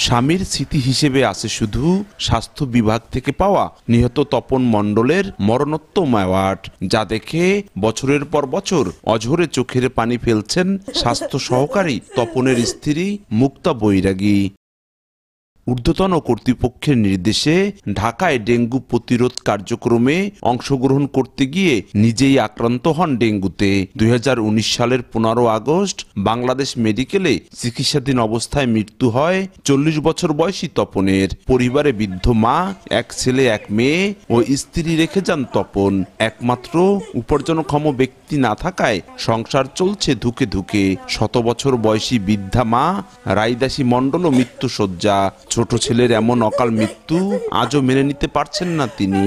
স্বামীর স্মৃতি হিসেবে আছে শুধু স্বাস্থ্য বিভাগ থেকে পাওয়া নিহত তপন মণ্ডলের মরণোত্তম অ্যাওয়ার্ড, যা দেখে বছরের পর বছর অঝরে চোখের পানি ফেলছেন স্বাস্থ্য সহকারী তপনের স্ত্রী মুক্তা বৈরাগী। ঊর্ধ্বতন কর্তৃপক্ষের নির্দেশে ঢাকায় ডেঙ্গু প্রতিরোধ কার্যক্রমে অংশগ্রহণ করতে গিয়ে নিজেই আক্রান্ত হন ডেঙ্গুতে। 2019 সালের 15 আগস্ট বাংলাদেশ মেডিকেলে চিকিৎসাধীন অবস্থায় মৃত্যু হয় 40 বছর বয়সী তপনের। পরিবারে বৃদ্ধ মা, এক ছেলে এক মেয়ে ও স্ত্রী রেখে যান তপন। একমাত্র উপার্জনক্ষম ব্যক্তি না থাকায় সংসার চলছে ধুকে ধুকে। 100 বছর বয়সী বৃদ্ধা মা রাইদাসী মণ্ডলও মৃত্যুশয্যা। ছোট ছেলের এমন অকাল মৃত্যু আজও মেনে নিতে পারছেন না তিনি।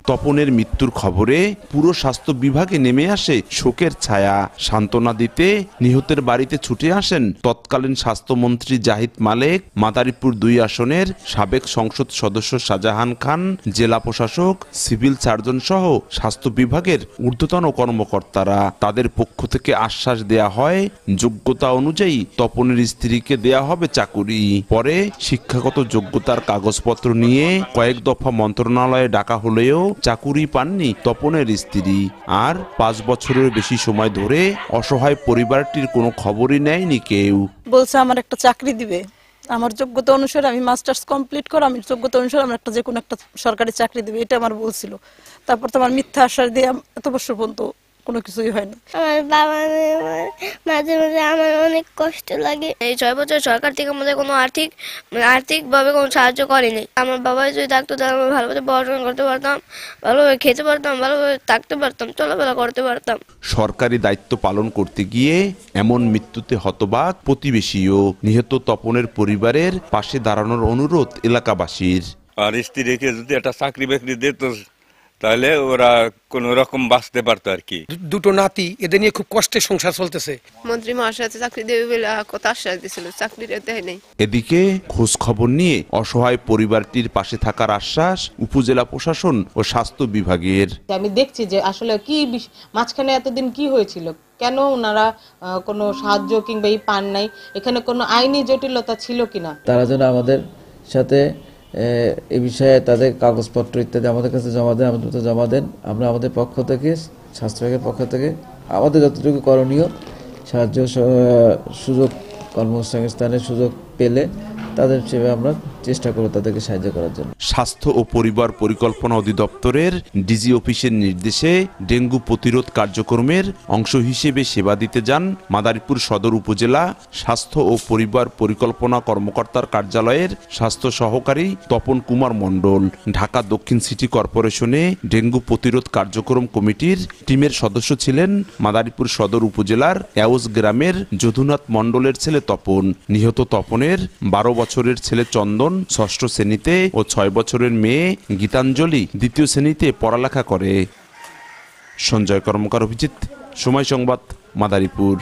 তপনের মৃত্যুর খবরে পুরো স্বাস্থ্য বিভাগে নেমে আসে শোকের ছায়া। সান্ত্বনা দিতে নিহতের বাড়িতে ছুটে আসেন তৎকালীন স্বাস্থ্যমন্ত্রী জাহিদ মালেক, মাদারীপুর 2 আসনের সাবেক সংসদ সদস্য শাহজাহান খান, জেলা প্রশাসক, সিভিল সার্জন সহ স্বাস্থ্য বিভাগের ঊর্ধ্বতন কর্মকর্তারা। তাদের পক্ষ থেকে আশ্বাস দেয়া হয় যোগ্যতা অনুযায়ী তপনের স্ত্রীকে দেয়া হবে চাকুরি। পরে শিক্ষাগত যোগ্যতার কাগজপত্র নিয়ে কয়েক দফা মন্ত্রণালয়ে ডাকা হলেও চাকুরি পাননি তপনের স্ত্রী। আর 5 বছরের বেশি সময় ধরে অসহায় পরিবারটির কোনো খবরই নেয়নি কেউ। বলছে আমার একটা চাকরি দিবে, আমার যোগ্যতা অনুসারে আমি মাস্টার্স কমপ্লিট করে আমি যোগ্যতা অনুসারে আমার একটা যে কোনো একটা সরকারি চাকরি দিবে, এটা আমার বলছিল। তারপর তো আমার মিথ্যা আশ্বাস দিয়ে এত বছর পর্যন্ত কোনো কিছুই হয়নি। আমার বাবা মাঝে মাঝে আমার অনেক কষ্ট লাগে। এই 6 বছর সরকার থেকে আমাদের কোনো আর্থিকভাবে কোনো সাহায্য করেনি। আমার বাবা যদি থাকতো তাহলে আমি ভালোভাবে পড়াশোনা করতে পারতাম, ভালোভাবে খেতে পারতাম, ভালোভাবে থাকতে পারতাম, চলাফেরা করতে পারতাম। সরকারি দায়িত্ব পালন করতে গিয়ে এমন মৃত্যুতে হতবাক প্রতিবেশীও। নিহত তপনের পরিবারের পাশে দাঁড়ানোর অনুরোধ এলাকাবাসীর। আর স্ত্রীকে যদি একটা চাকরি বাকরি দিত তাহলে ওরা কোন রকম বাঁচতে পারতো আর কি। দুটো নাতি, এদের নিয়ে খুব কষ্টে সংসার চলতেছে। মন্ত্রী মহাশয় চাকরি দেবে বলে কথা আশ্বাস দিয়েছিল, চাকরি দেয় নাই। এদিকে খোঁজ খবর নিয়ে অসহায় পরিবারটির পাশে থাকার আশ্বাস উপজেলা প্রশাসন ও স্বাস্থ্য বিভাগের। আমি দেখছি যে আসলে কি মাঝখানে এতদিন কি হয়েছিল, কেন ওনারা কোনো সাহায্য কিংবা পান নাই, এখানে কোনো আইনি জটিলতা ছিল কিনা। তারা যেন আমাদের সাথে এই বিষয়ে তাদের কাগজপত্র ইত্যাদি আমাদের কাছে জমা দেন, আমাদের মতো জমা দেন। আমরা আমাদের পক্ষ থেকে, স্বাস্থ্য বিভাগের পক্ষ থেকে আমাদের যতটুকু করণীয় সাহায্য সুযোগ, কর্মসংস্থানের সুযোগ পেলে তাদের সেভাবে আমরা চেষ্টা করব তাদেরকে সাহায্য করার জন্য। স্বাস্থ্য ও পরিবার পরিকল্পনা অধিদপ্তরের ডিজি অফিসের নির্দেশে ডেঙ্গু প্রতিরোধ কার্যক্রমের অংশ হিসেবে সেবা দিতে যান মাদারীপুর সদর উপজেলা স্বাস্থ্য ও পরিবার পরিকল্পনা কর্মকর্তার কার্যালয়ের স্বাস্থ্য সহকারী তপন কুমার মণ্ডল। ঢাকা দক্ষিণ সিটি কর্পোরেশনে ডেঙ্গু প্রতিরোধ কার্যক্রম কমিটির টিমের সদস্য ছিলেন মাদারীপুর সদর উপজেলার এওস গ্রামের যদুনাথ মণ্ডলের ছেলে তপন। নিহত তপনের 12 বছরের ছেলে চন্দন 6ষ্ঠ শ্রেণীতে ও 6 বছরের মেয়ে গীতাঞ্জলি 2য় শ্রেণীতে পড়ালেখা করে। সঞ্জয় কর্মকার, অভিজিৎ, সময় সংবাদ, মাদারীপুর।